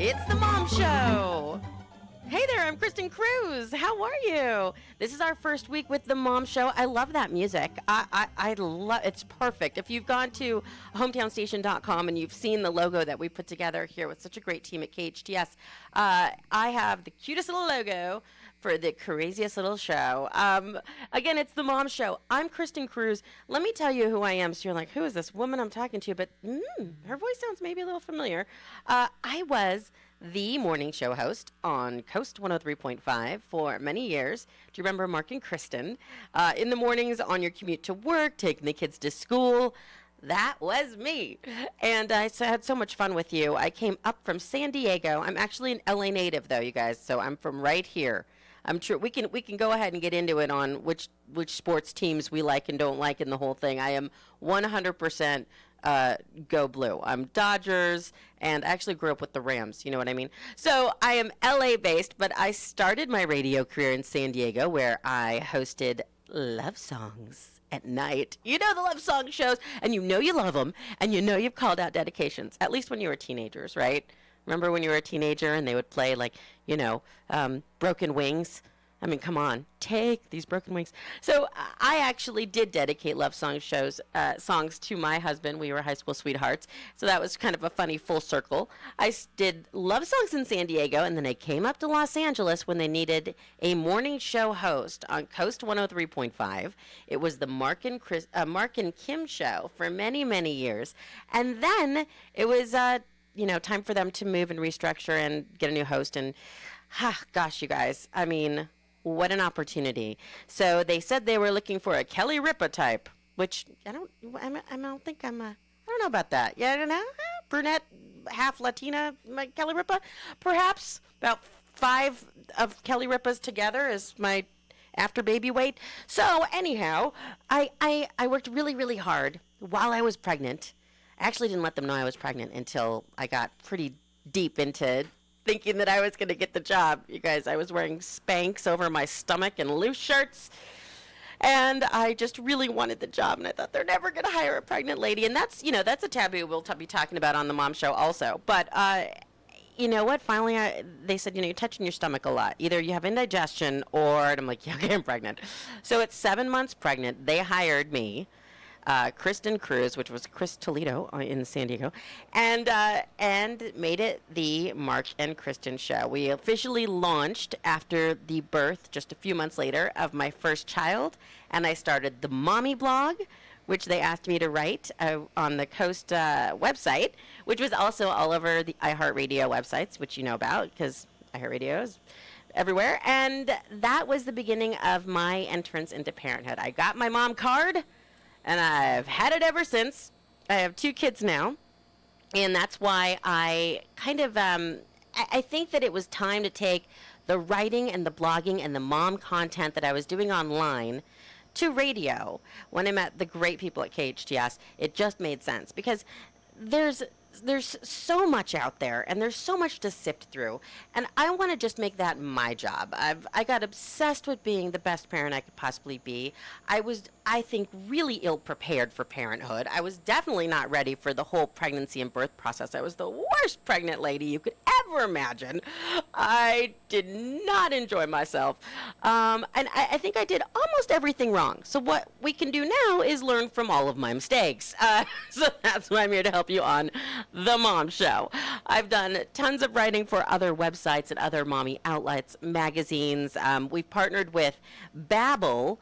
It's the Mom Show. Hey there, I'm Kristin Cruz. How are you? This is our first week with the Mom Show. I love that music. I love it's perfect. If you've gone to hometownstation.com and you've seen the logo that we put together here with such a great team at KHTS, I have the cutest little logo for the craziest little show. Again, it's the Mom Show. I'm Kristin Cruz. Let me tell you who I am. So you're like, who is this woman I'm talking to? But her voice sounds maybe a little familiar. I was the morning show host on Coast 103.5 for many years. Do you remember Mark and Kristin? In the mornings on your commute to work, taking the kids to school. That was me. And I had so much fun with you. I came up from San Diego. I'm actually an LA native, though, you guys, so I'm from right here. I'm sure we can go ahead and get into it on which sports teams we like and don't like in the whole thing. I am 100% go blue. I'm Dodgers, and I actually grew up with the Rams, you know what I mean? So I am LA based, but I started my radio career in San Diego where I hosted love songs at night. You know the love song shows, and you know you love them, and you know you've called out dedications, at least when you were teenagers, right? Remember when you were a teenager and they would play like, you know, Broken Wings? I mean, come on, take these broken wings. So I actually did dedicate love song songs to my husband. We were high school sweethearts. So that was kind of a funny full circle. I did love songs in San Diego, and then I came up to Los Angeles when they needed a morning show host on Coast 103.5. It was the Mark and Kim show for many, many years. And then it was, time for them to move and restructure and get a new host. And gosh, you guys, I mean, what an opportunity. So they said they were looking for a Kelly Ripa type, which I don't know about that. Yeah, I don't know. Brunette, half Latina, like Kelly Ripa. Perhaps about 5 of Kelly Ripas together is my after baby weight. So anyhow, I worked really, really hard while I was pregnant. I actually didn't let them know I was pregnant until I got pretty deep into thinking that I was going to get the job. You guys, I was wearing Spanx over my stomach and loose shirts, and I just really wanted the job, and I thought they're never going to hire a pregnant lady, and that's a taboo we'll be talking about on the Mom Show also. But you know what? Finally, they said, you're touching your stomach a lot. Either you have indigestion or, and I'm like, yeah, okay, I'm pregnant. So at 7 months pregnant, they hired me, Kristin Cruz, which was Chris Toledo in San Diego, and made it the Mark and Kristin show. We officially launched after the birth, just a few months later, of my first child, and I started the Mommy blog, which they asked me to write on the Coast website, which was also all over the iHeartRadio websites, which you know about because iHeartRadio is everywhere. And that was the beginning of my entrance into parenthood. I got my mom card, and I've had it ever since. I have 2 kids now, and that's why I kind of, I think that it was time to take the writing and the blogging and the mom content that I was doing online to radio. When I met the great people at KHTS, it just made sense because there's so much out there, and there's so much to sift through, and I want to just make that my job. I got obsessed with being the best parent I could possibly be. I was, I think, really ill-prepared for parenthood. I was definitely not ready for the whole pregnancy and birth process. I was the worst pregnant lady you could ever imagine. I did not enjoy myself, and I think I did almost everything wrong. So what we can do now is learn from all of my mistakes. So that's why I'm here to help you on The Mom Show. I've done tons of writing for other websites and other mommy outlets, magazines. We've partnered with Babbel,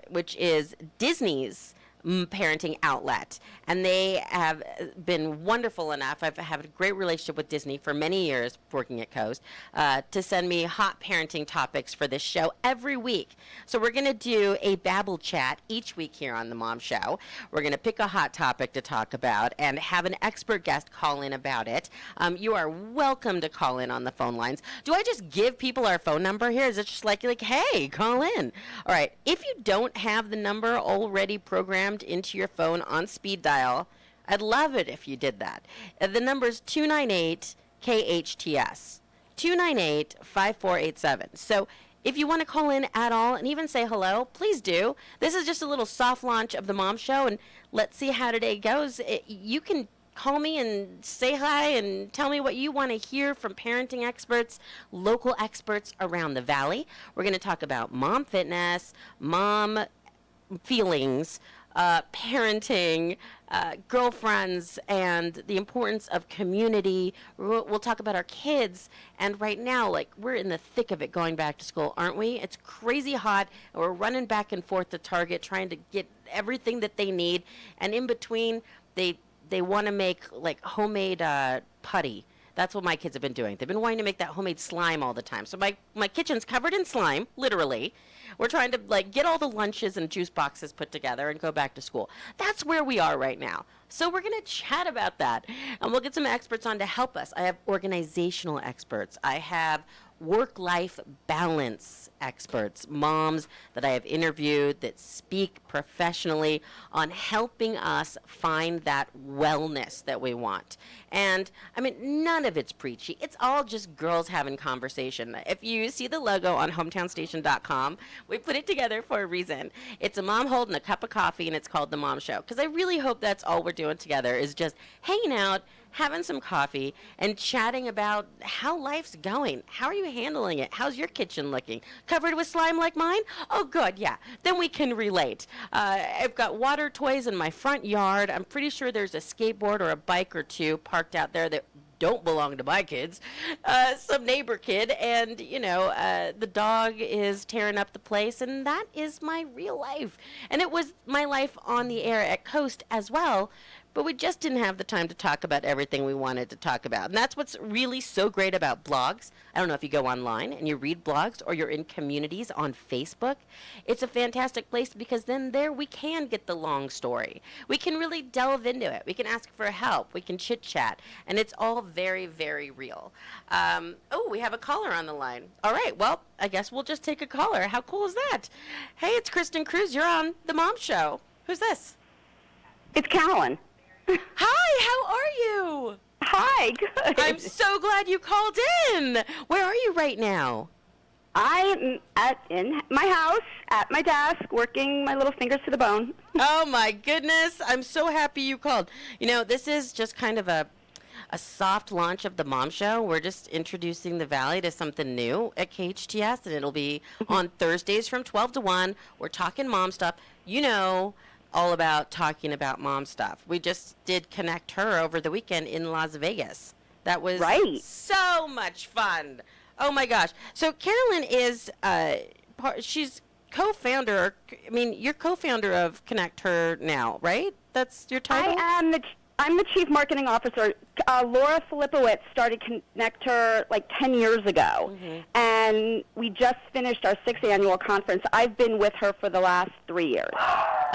which is Disney's parenting outlet, and they have been wonderful enough. I've had a great relationship with Disney for many years working at Coast to send me hot parenting topics for this show every week. So we're going to do a Babbel chat each week here on the Mom Show. We're going to pick a hot topic to talk about and have an expert guest call in about it. You are welcome to call in on the phone lines. Do I just give people our phone number here? Is it just like hey, call in? All right. If you don't have the number already programmed into your phone on speed dial, I'd love it if you did that. The number is 298 KHTS, 298-5487. So if you want to call in at all and even say hello, please do. This is just a little soft launch of the Mom Show, and let's see how today goes. You can call me and say hi and tell me what you want to hear from parenting experts, local experts around the Valley. We're going to talk about mom fitness, mom feelings, parenting, girlfriends, and the importance of community. We'll talk about our kids. And right now, like, we're in the thick of it going back to school, aren't we? It's crazy hot, and we're running back and forth to Target trying to get everything that they need. And in between, they want to make, like, homemade putty. That's what my kids have been doing. They've been wanting to make that homemade slime all the time. So my kitchen's covered in slime, literally. We're trying to, like, get all the lunches and juice boxes put together and go back to school. That's where we are right now. So we're going to chat about that. And we'll get some experts on to help us. I have organizational experts. I have work-life balance experts, moms that I have interviewed that speak professionally on helping us find that wellness that we want. And, I mean, none of it's preachy. It's all just girls having conversation. If you see the logo on hometownstation.com, we put it together for a reason. It's a mom holding a cup of coffee, and it's called The Mom Show. Because I really hope that's all we're doing together is just hanging out, having some coffee, and chatting about how life's going. How are you handling it? How's your kitchen looking? Covered with slime like mine? Oh, good, yeah. Then we can relate. I've got water toys in my front yard. I'm pretty sure there's a skateboard or a bike or two parked out there that don't belong to my kids. Some neighbor kid, and, you know, the dog is tearing up the place, and that is my real life. And it was my life on the air at Coast as well. But we just didn't have the time to talk about everything we wanted to talk about. And that's what's really so great about blogs. I don't know if you go online and you read blogs or you're in communities on Facebook. It's a fantastic place because then there we can get the long story. We can really delve into it. We can ask for help. We can chit-chat. And it's all very, very real. We have a caller on the line. All right, well, I guess we'll just take a caller. How cool is that? Hey, it's Kristin Cruz. You're on The Mom Show. Who's this? It's Callan. Hi, how are you? Hi, good. I'm so glad you called in. Where are you right now? I'm in my house, at my desk, working my little fingers to the bone. Oh, my goodness. I'm so happy you called. You know, this is just kind of a soft launch of The Mom Show. We're just introducing the Valley to something new at KHTS, and it'll be on Thursdays from 12 to 1. We're talking mom stuff. You know, all about talking about mom stuff. We just did Connect Her over the weekend in Las Vegas. That was so much fun. Oh my gosh. So Carolyn is she's co-founder. I mean, you're co-founder of Connect Her now, right? That's your title? I'm the chief marketing officer. Laura Filipowicz started Connect Her like 10 years ago, and we just finished our 6th annual conference. I've been with her for the last 3 years.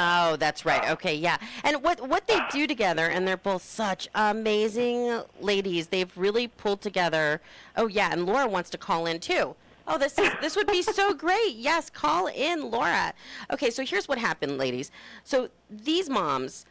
Oh, that's right. Okay, yeah. And what they do together, and they're both such amazing ladies. They've really pulled together. Oh, yeah, and Laura wants to call in too. Oh, this would be so great. Yes, call in, Laura. Okay, so here's what happened, ladies. So these moms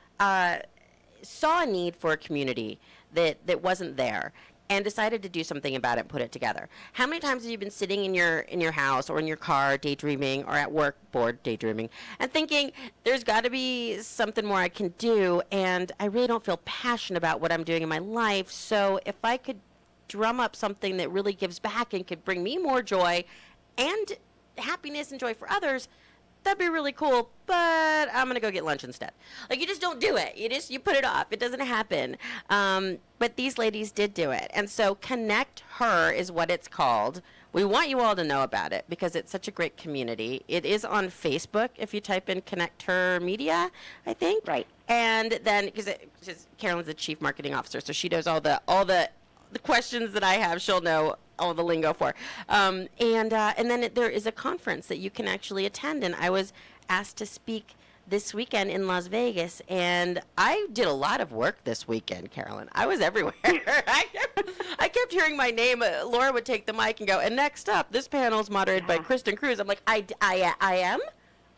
saw a need for a community that wasn't there and decided to do something about it and put it together. How many times have you been sitting in your house or in your car daydreaming, or at work bored daydreaming, and thinking there's got to be something more I can do, and I really don't feel passionate about what I'm doing in my life, so if I could drum up something that really gives back and could bring me more joy and happiness and joy for others, that'd be really cool, but I'm going to go get lunch instead. Like, you just don't do it. You put it off. It doesn't happen. But these ladies did do it. And so Connect Her is what it's called. We want you all to know about it because it's such a great community. It is on Facebook if you type in Connect Her Media, I think. Right. And then, because Carolyn's the chief marketing officer, so she knows all the questions that I have, she'll know all the lingo for. And then there is a conference that you can actually attend. And I was asked to speak this weekend in Las Vegas. And I did a lot of work this weekend, Carolyn. I was everywhere. I kept hearing my name. Laura would take the mic and go, and next up, this panel is moderated by Kristin Cruz. I'm like, I am?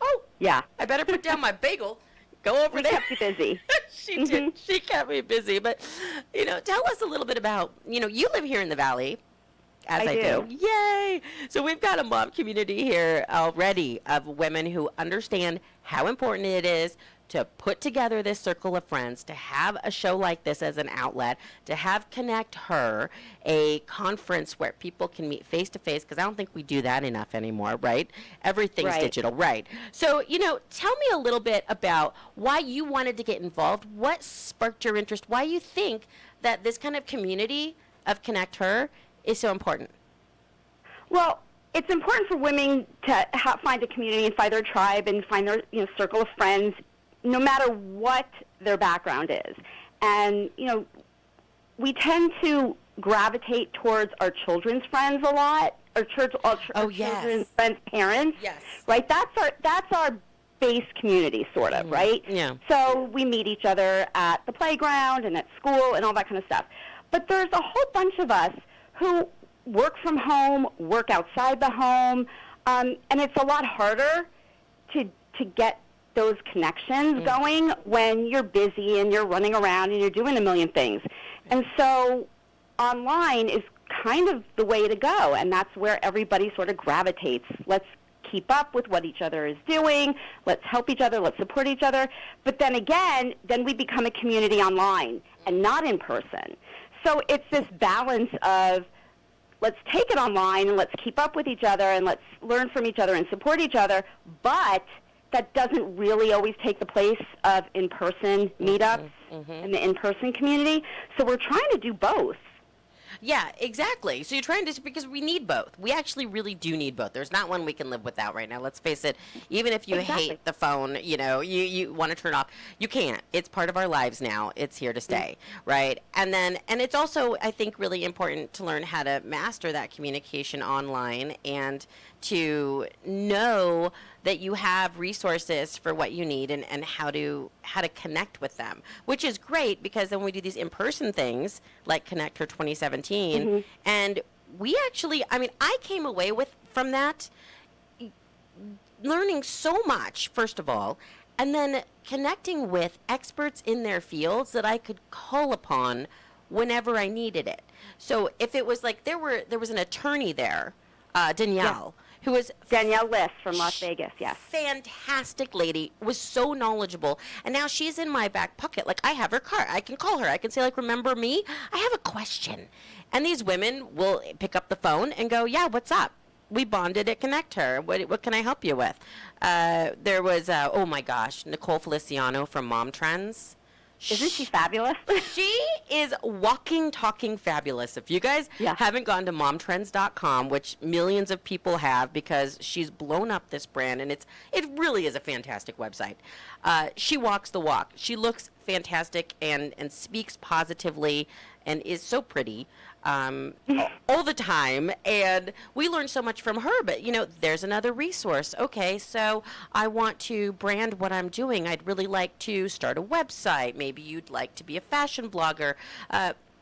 Oh, yeah. I better put down my bagel. Go over there. Kept you busy. She did. She kept me busy. But, you know, tell us a little bit about, you know, you live here in the Valley. As I do. Yay! So we've got a mom community here already of women who understand how important it is to put together this circle of friends, to have a show like this as an outlet, to have Connect Her, a conference where people can meet face to face, because I don't think we do that enough anymore, right? Everything's Right. digital, right? So, tell me a little bit about why you wanted to get involved, what sparked your interest, why you think that this kind of community of Connect Her is so important. Well, it's important for women to find a community and find their tribe and find their circle of friends, no matter what their background is. And we tend to gravitate towards our children's friends a lot, our children's friends' parents. Yes. Right. That's our base community, sort of. Right. Yeah. So we meet each other at the playground and at school and all that kind of stuff. But there's a whole bunch of us who work from home, work outside the home, and it's a lot harder to get those connections going when you're busy and you're running around and you're doing a million things. And so online is kind of the way to go, and that's where everybody sort of gravitates. Let's keep up with what each other is doing. Let's help each other. Let's support each other. But then again, then we become a community online and not in person. So it's this balance of let's take it online and let's keep up with each other and let's learn from each other and support each other, but that doesn't really always take the place of in-person meetups and the in-person community. So we're trying to do both. Yeah, exactly. So you're trying to, because we need both. We actually really do need both. There's not one we can live without right now. Let's face it. Even if you hate the phone, you want to turn it off, you can't. It's part of our lives now. It's here to stay, right? And it's also, I think, really important to learn how to master that communication online and to know that you have resources for what you need and how to connect with them, which is great because then we do these in-person things like Connect Her 2017, and we actually, I came away from that learning so much, first of all, and then connecting with experts in their fields that I could call upon whenever I needed it. So if it was like there was an attorney there, Danielle, who was Danielle List from Las Vegas, yes. Fantastic lady, was so knowledgeable. And now she's in my back pocket. Like, I have her card. I can call her. I can say, like, remember me? I have a question. And these women will pick up the phone and go, yeah, what's up? We bonded at Connect Her. What can I help you with? There was, oh, my gosh, Nicole Feliciano from Mom Trends. Isn't she fabulous? She is walking, talking fabulous. If you guys haven't gone to momtrends.com, which millions of people have because she's blown up this brand, and it really is a fantastic website. She walks the walk. She looks fantastic and speaks positively and is so pretty all the time. And we learn so much from her. But, there's another resource. Okay, so I want to brand what I'm doing. I'd really like to start a website. Maybe you'd like to be a fashion blogger.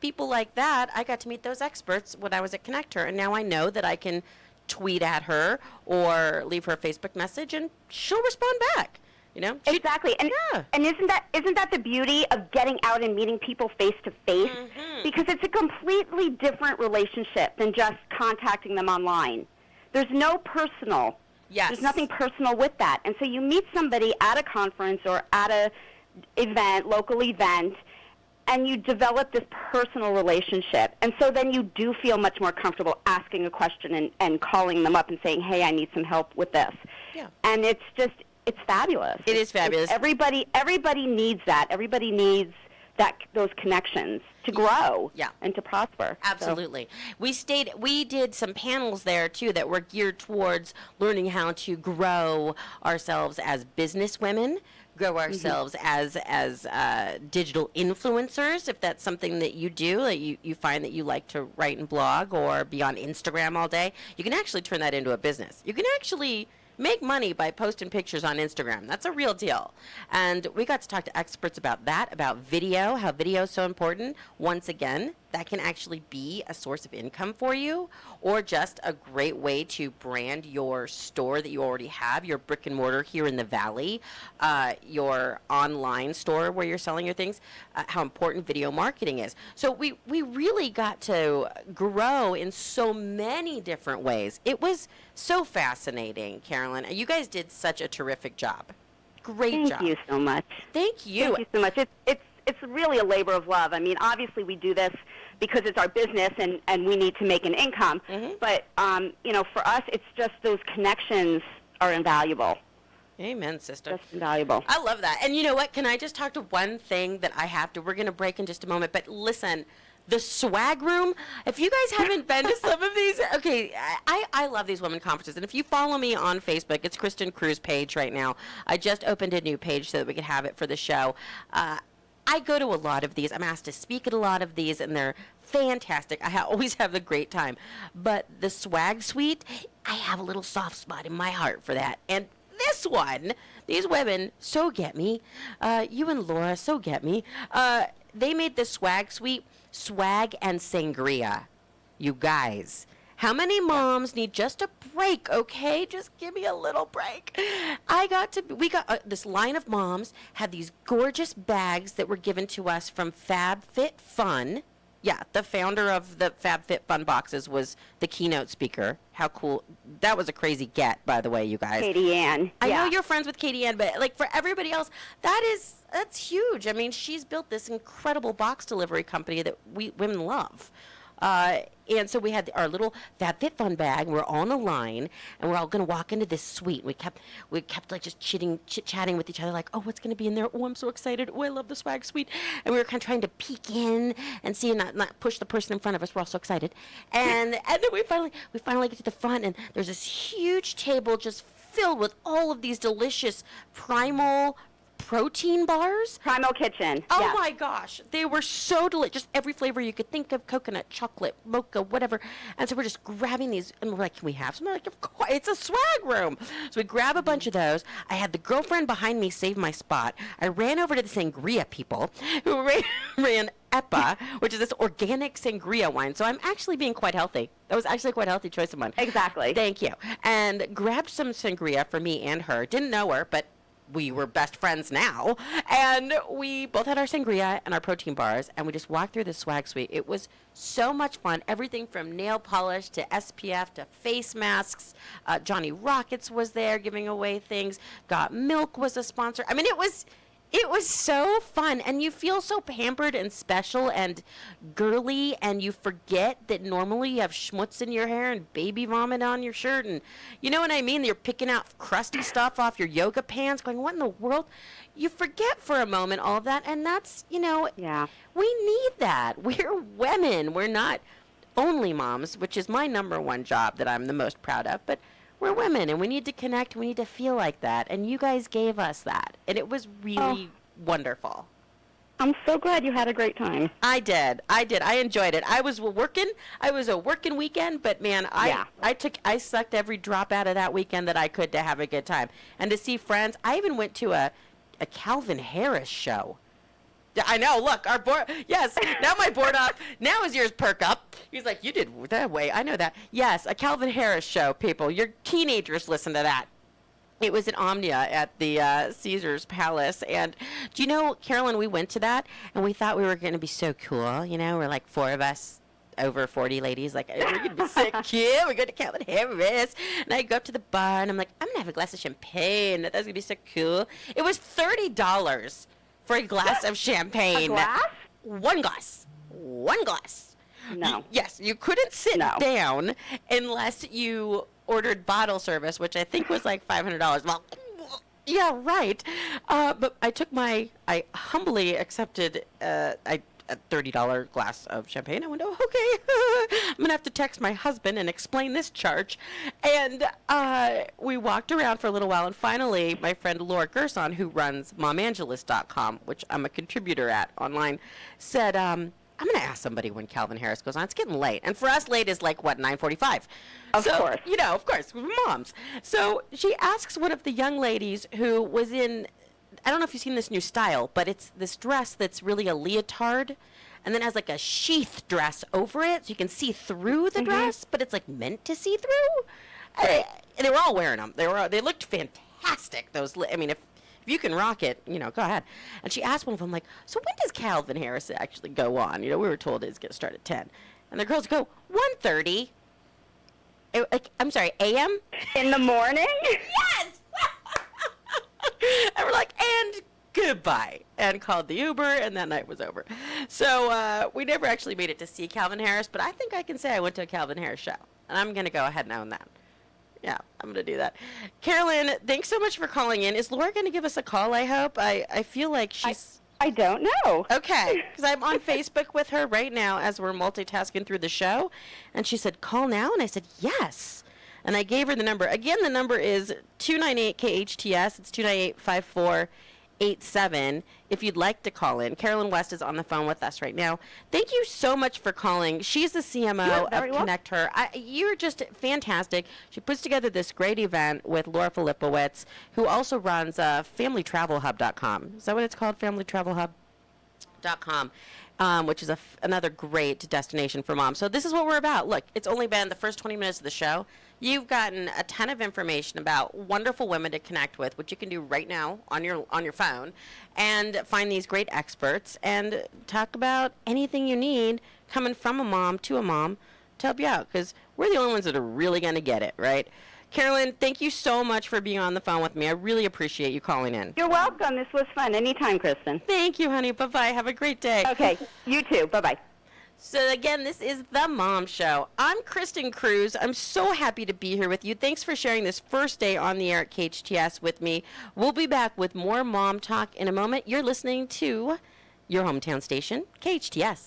People like that, I got to meet those experts when I was at Connect Her. And now I know that I can tweet at her or leave her a Facebook message, and she'll respond back. Exactly, and isn't that the beauty of getting out and meeting people face to face? Because it's a completely different relationship than just contacting them online. There's no personal. Yes. There's nothing personal with that, and so you meet somebody at a conference or at a local event, and you develop this personal relationship, and so then you do feel much more comfortable asking a question and calling them up and saying, hey, I need some help with this. Yeah. And it's fabulous. It is fabulous. Everybody needs that. Everybody needs those connections to grow and to prosper. Absolutely. So. We did some panels there too that were geared towards learning how to grow ourselves as business women, grow ourselves as digital influencers, if that's something that you do, that you find that you like to write and blog or be on Instagram all day. You can actually turn that into a business. You can actually make money by posting pictures on Instagram. That's a real deal. And we got to talk to experts about that, about video, how video is so important. Once again, that can actually be a source of income for you, or just a great way to brand your store that you already have, your brick and mortar here in the Valley, your online store where you're selling your things, how important video marketing is. So we really got to grow in so many different ways. It was so fascinating, Carolyn. You guys did such a terrific job. Great job. Thank you so much. Thank you. Thank you so much. It's really a labor of love. I mean, obviously we do this because it's our business and we need to make an income. Mm-hmm. But, for us, it's just those connections are invaluable. Amen, sister. Just invaluable. I love that. And you know what? Can I just talk to one thing that I have to? We're going to break in just a moment. But listen, the swag room, if you guys haven't been to some of these, okay, I love these women conferences. And if you follow me on Facebook, it's Kristin Cruz page right now. I just opened a new page so that we could have it for the show. I go to a lot of these. I'm asked to speak at a lot of these, and they're fantastic. I always have a great time. But the swag suite, I have a little soft spot in my heart for that. And this one, these women so get me. You and Laura so get me. They made the swag suite swag and sangria. You guys, how many moms need just a break, okay? Just give me a little break. We got this line of moms had these gorgeous bags that were given to us from FabFitFun. Yeah, the founder of the FabFitFun boxes was the keynote speaker. How cool. That was a crazy get, by the way, you guys. Katie Ann. I know you're friends with Katie Ann, but like for everybody else, that's huge. I mean, she's built this incredible box delivery company that we women love. And so we had our little FabFitFun bag. We're all in a line, and we're all going to walk into this suite. We kept like just chit-chatting with each other, like, oh, what's going to be in there? Oh, I'm so excited. Oh, I love the swag suite. And we were kind of trying to peek in and see and not push the person in front of us. We're all so excited. And then we finally get to the front, and there's this huge table just filled with all of these delicious Primal protein bars. Primal Kitchen. Oh yes. my gosh. They were so delicious. Just every flavor you could think of, coconut, chocolate, mocha, whatever. And so we're just grabbing these and we're like, can we have some? They're like, of course, it's a swag room. So we grab a bunch of those. I had the girlfriend behind me save my spot. I ran over to the sangria people who ran EPA, which is this organic sangria wine. So I'm actually being quite healthy. That was actually quite a healthy choice of mine. Exactly. Thank you. And grabbed some sangria for me and her. Didn't know her, but we were best friends now, and we both had our sangria and our protein bars, and we just walked through the swag suite. It was so much fun. Everything from nail polish to SPF to face masks. Johnny Rockets was there giving away things. Got Milk was a sponsor. I mean, it was so fun, and you feel so pampered and special and girly, and you forget that normally you have schmutz in your hair and baby vomit on your shirt, and you know what I mean? You're picking out crusty stuff off your yoga pants, going, what in the world? You forget for a moment all of that, and that's, yeah. We need that. We're women. We're not only moms, which is my number one job that I'm the most proud of, but we're women, and we need to connect. We need to feel like that, and you guys gave us that, and it was really wonderful. I'm so glad you had a great time. I did. I enjoyed it. I was a working weekend, but man, I sucked every drop out of that weekend that I could to have a good time and to see friends. I even went to a Calvin Harris show. I know. Look, our board. Yes. Now my board up. Now is yours perk up. He's like, you did that way. I know that. Yes, a Calvin Harris show. People, your teenagers listen to that. It was at Omnia at the Caesars Palace, and do you know, Carolyn? We went to that, and we thought we were going to be so cool. We're like 4 of us. Over 40 ladies, like, we're going to be so cute. We're going to Calvin Harris. And I go up to the bar, and I'm like, I'm going to have a glass of champagne. That's going to be so cool. It was $30 for a glass of champagne. A glass? One glass. No. Yes, you couldn't sit down unless you ordered bottle service, which I think was like $500. Well, yeah, right. But I humbly accepted a $30 glass of champagne. I went, oh, okay. I'm going to have to text my husband and explain this charge. And we walked around for a little while, and finally my friend Laura Gerson, who runs momangelist.com, which I'm a contributor at online, said, I'm going to ask somebody when Calvin Harris goes on. It's getting late. And for us, late is like, 9:45. Of course. Of course, we're moms. So she asks one of the young ladies who was in, I don't know if you've seen this new style, but it's this dress that's really a leotard and then has like a sheath dress over it so you can see through the dress, but it's like meant to see through. And they were all wearing them. They looked fantastic. If you can rock it, go ahead. And she asked one of them, like, so when does Calvin Harris actually go on? We were told it's going to start at 10. And the girls go, 1:30. I'm sorry, a.m.? In the morning? Yes! And we're like, goodbye, and called the Uber, and that night was over. So we never actually made it to see Calvin Harris, but I think I can say I went to a Calvin Harris show, and I'm going to go ahead and own that. Yeah, I'm going to do that. Carolyn, thanks so much for calling in. Is Laura going to give us a call, I hope? I feel like she's... I don't know. Okay, because I'm on Facebook with her right now as we're multitasking through the show, and she said, call now, and I said, yes. And I gave her the number. Again, the number is 298-KHTS. It's 298-5487 if you'd like to call in. Carolyn West is on the phone with us right now. Thank you so much for calling. She's the CMO of Connect Her. You're just fantastic. She puts together this great event with Laura Filipowicz, who also runs FamilyTravelHub.com. Is that what it's called, FamilyTravelHub.com? Which is another great destination for moms. So this is what we're about. Look, it's only been the first 20 minutes of the show. You've gotten a ton of information about wonderful women to connect with, which you can do right now on your phone, and find these great experts and talk about anything you need coming from a mom to help you out, because we're the only ones that are really going to get it, right? Carolyn, thank you so much for being on the phone with me. I really appreciate you calling in. You're welcome. This was fun. Anytime, Kristin. Thank you, honey. Bye-bye. Have a great day. Okay. You too. Bye-bye. So, again, this is The Mom Show. I'm Kristin Cruz. I'm so happy to be here with you. Thanks for sharing this first day on the air at KHTS with me. We'll be back with more mom talk in a moment. You're listening to your hometown station, KHTS.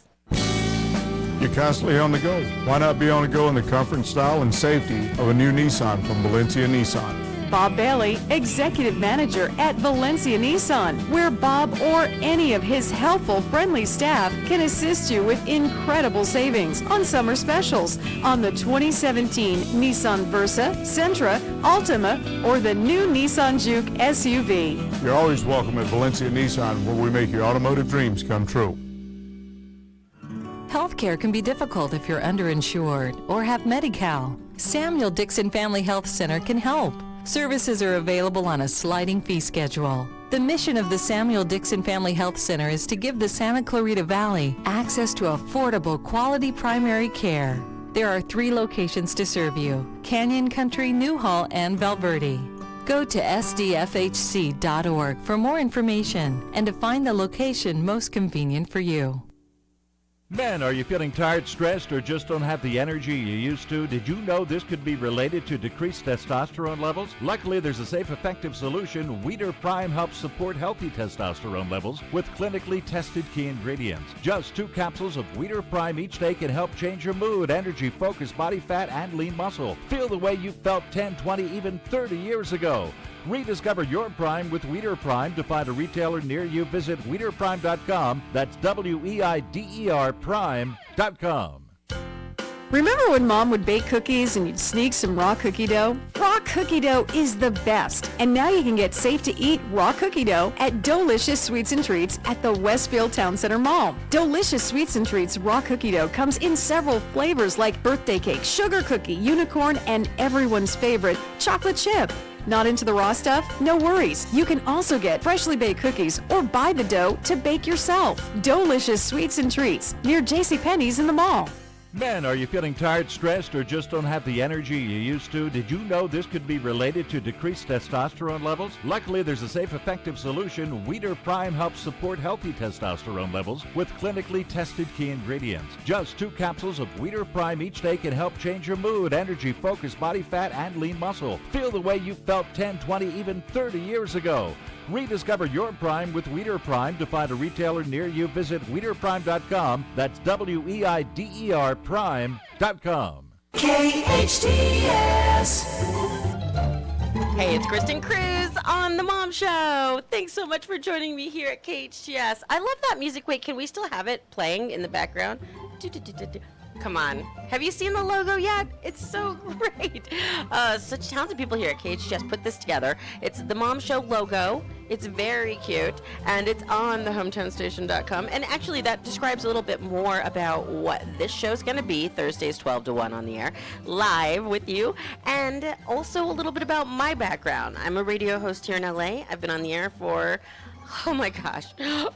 You're constantly on the go. Why not be on the go in the comfort, style, and safety of a new Nissan from Valencia Nissan? Bob Bailey, Executive Manager at Valencia Nissan, where Bob or any of his helpful, friendly staff can assist you with incredible savings on summer specials on the 2017 Nissan Versa, Sentra, Altima, or the new Nissan Juke SUV. You're always welcome at Valencia Nissan, where we make your automotive dreams come true. Healthcare can be difficult if you're underinsured or have Medi-Cal. Samuel Dixon Family Health Center can help. Services are available on a sliding fee schedule. The mission of the Samuel Dixon Family Health Center is to give the Santa Clarita Valley access to affordable, quality primary care. There are 3 locations to serve you: Canyon Country, Newhall, and Valverde. Go to sdfhc.org for more information and to find the location most convenient for you. Men, are you feeling tired, stressed, or just don't have the energy you used to? Did you know this could be related to decreased testosterone levels? Luckily, there's a safe, effective solution. Weeder Prime helps support healthy testosterone levels with clinically tested key ingredients. Just 2 capsules of Weeder Prime each day can help change your mood, energy, focus, body fat, and lean muscle. Feel the way you felt 10, 20, even 30 years ago. Rediscover your Prime with Weeder Prime. To find a retailer near you, visit WeederPrime.com. That's WEIDER Prime.com. Remember when Mom would bake cookies and you'd sneak some raw cookie dough? Raw cookie dough is the best. And now you can get safe-to-eat raw cookie dough at Delicious Sweets and Treats at the Westfield Town Center Mall. Delicious Sweets and Treats raw cookie dough comes in several flavors like birthday cake, sugar cookie, unicorn, and everyone's favorite, chocolate chip. Not into the raw stuff? No worries. You can also get freshly baked cookies or buy the dough to bake yourself. Delicious Sweets and Treats near JCPenney's in the mall. Men, are you feeling tired, stressed, or just don't have the energy you used to? Did you know this could be related to decreased testosterone levels? Luckily, there's a safe, effective solution. Weeder Prime helps support healthy testosterone levels with clinically tested key ingredients. Just 2 capsules of Weeder Prime each day can help change your mood, energy, focus, body fat, and lean muscle. Feel the way you felt 10, 20, even 30 years ago. Rediscover your Prime with Weeder Prime. To find a retailer near you, visit WeederPrime.com. That's WEIDER Prime.com. KHTS. Hey, it's Kristin Cruz on The Mom Show. Thanks so much for joining me here at KHTS. I love that music. Wait, can we still have it playing in the background? Come on. Have you seen the logo yet? It's so great. Such talented people here at KHTS put this together. It's the Mom Show logo. It's very cute, and it's on thehometown.station.com. And actually, that describes a little bit more about what this show's going to be, Thursdays 12 to 1 on the air, live with you, and also a little bit about my background. I'm a radio host here in LA. I've been on the air for... oh my gosh,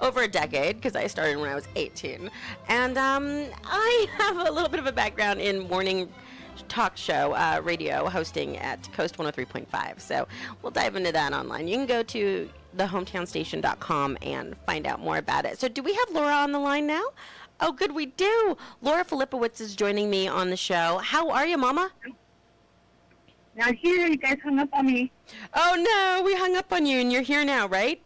over a decade, because I started when I was 18. And I have a little bit of a background in morning talk show, radio hosting at Coast 103.5. So we'll dive into that online. You can go to thehometownstation.com and find out more about it. So do we have Laura on the line now? Oh, good, we do. Laura Filipowicz is joining me on the show. How are you, Mama? Not here. You guys hung up on me. Oh, no, we hung up on you, and you're here now, right?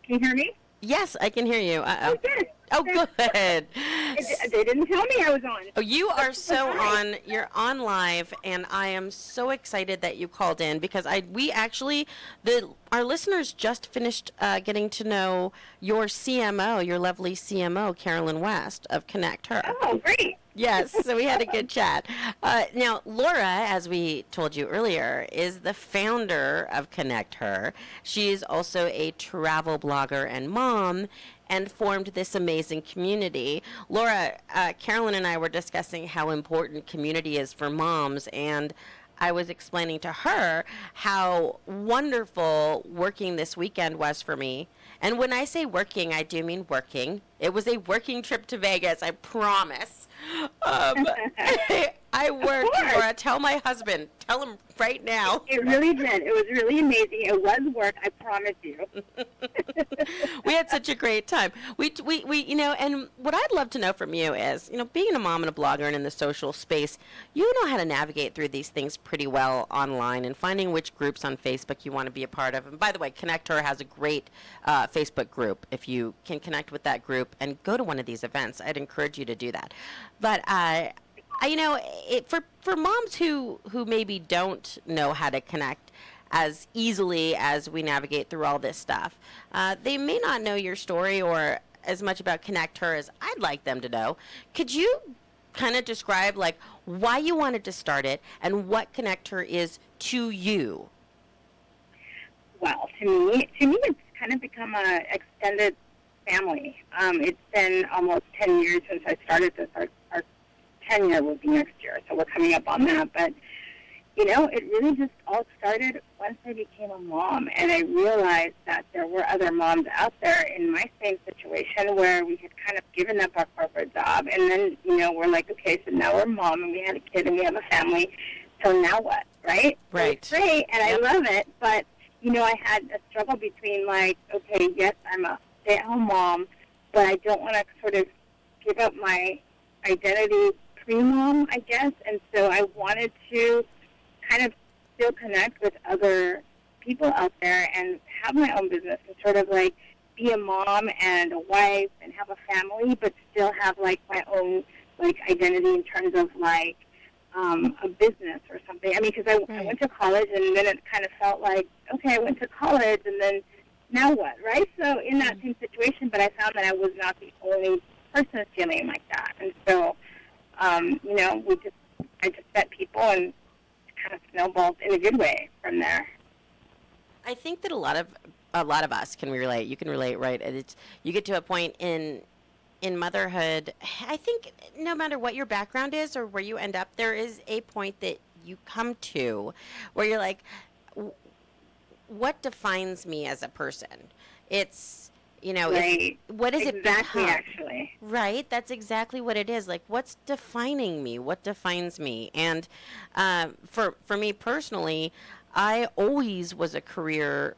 Can you hear me? Yes, I can hear you. Uh-oh. Oh, good. Oh, good. They didn't tell me I was on. Oh, you are so on. You're on live, and I am so excited that you called in because our listeners just finished getting to know your CMO, your lovely CMO, Carolyn West of Connect Her. Oh, great. Yes, so we had a good chat. Now, Laura, as we told you earlier, is the founder of Connect Her. She's also a travel blogger and mom, and formed this amazing community. Laura, Carolyn and I were discussing how important community is for moms, and I was explaining to her how wonderful working this weekend was for me. And when I say working, I do mean working. It was a working trip to Vegas, I promise. I worked, Laura. Tell my husband. Tell him right now. It really did. It was really amazing. It was work, I promise you. We had such a great time. We and what I'd love to know from you is, being a mom and a blogger and in the social space, you know how to navigate through these things pretty well online and finding which groups on Facebook you want to be a part of. And by the way, Connect Her has a great Facebook group. If you can connect with that group and go to one of these events, I'd encourage you to do that. But for moms who maybe don't know how to connect as easily as we navigate through all this stuff, they may not know your story or as much about Connect Her as I'd like them to know. Could you kind of describe why you wanted to start it and what Connect Her is to you? Well, to me, it's kind of become an extended family. It's been almost 10 years since I started this. Our 10-year will be next year, so we're coming up on that. But, it really just all started once I became a mom, and I realized that there were other moms out there in my same situation where we had kind of given up our corporate job, and then, we're like, okay, so now we're mom, and we had a kid, and we have a family, so now what, right? Right. So it's great, and I love it, but, I had a struggle between, okay, yes, I'm a stay-at-home mom, but I don't want to sort of give up my identity pre-mom, I guess, and so I wanted to kind of still connect with other people out there and have my own business and sort of be a mom and a wife and have a family, but still have my own identity in terms of a business or something. I mean, because I went to college and then it kind of felt like, okay, I went to college and then now what, right? So in that same situation, but I found that I was not the only person feeling like that, and so I just met people and it kind of snowballed in a good way from there. I think that a lot of us can relate. You can relate, right? You get to a point in motherhood. I think no matter what your background is or where you end up, there is a point that you come to where you're like, what defines me as a person? It's right. What is exactly, it become? Actually. Right, that's exactly what it is. What's defining me? What defines me? And for me personally, I always was a career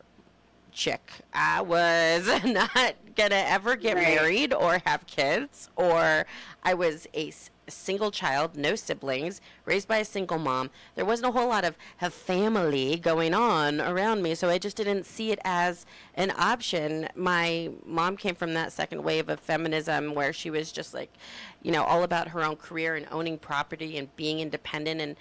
chick. I was not gonna ever get married or have kids, or I was a single child, no siblings, raised by a single mom. There wasn't a whole lot of family going on around me, so I just didn't see it as an option. My mom came from that second wave of feminism where she was just all about her own career and owning property and being independent, and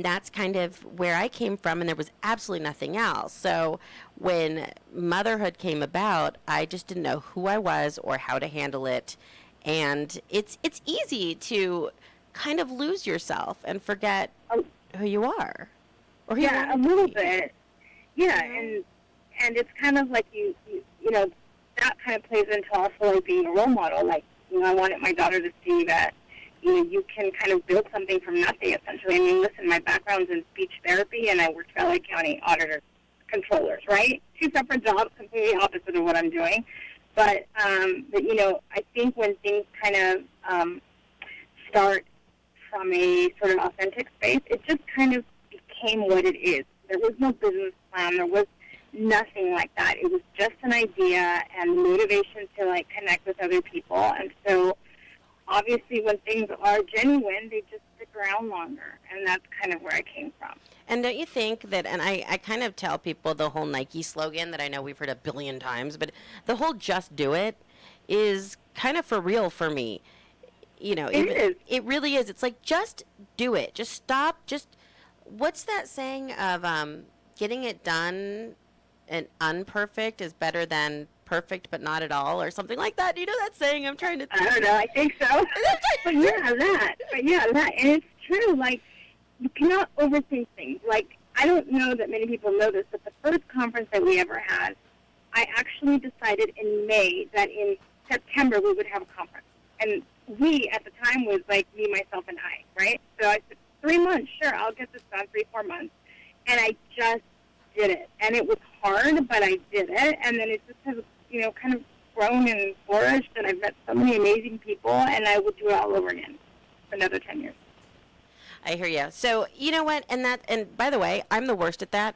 that's kind of where I came from, and there was absolutely nothing else. So when motherhood came about, I just didn't know who I was or how to handle it. And it's easy to kind of lose yourself and forget who you are. Or who a little bit. Yeah, and it's kind of like you that kind of plays into also being a role model. I wanted my daughter to see that you can kind of build something from nothing, essentially. I mean, listen, my background's in speech therapy, and I worked for LA County auditor controllers, right? Two separate jobs, completely opposite of what I'm doing. But I think when things kind of start from a sort of authentic space. It just kind of became what it is. There was no business plan. There was nothing like that. It was just an idea and motivation to, like, connect with other people. And so, obviously, when things are genuine, they just stick around longer. And that's kind of where I came from. And don't you think that, and I kind of tell people the whole Nike slogan that I know we've heard a billion times, but the whole just do it is kind of for real for me. You know, it really is. It's like, just do it. Just stop. Just, what's that saying of getting it done and unperfect is better than perfect but not at all, or something like that? You know that saying? I'm trying to think. I don't know. I think so. But yeah, that. And it's true. Like, you cannot overthink things. Like, I don't know that many people know this, but the first conference that we ever had, I actually decided in May that in September we would have a conference. And we, at the time, was like me, myself, and I, right? So I said, 3 months, sure, I'll get this done, 3-4 months. And I just did it. And it was hard, but I did it. And then it just has, you know, kind of grown and flourished, and I've met so many amazing people, and I would do it all over again for another 10 years. I hear you. So, you know what? And by the way, I'm the worst at that.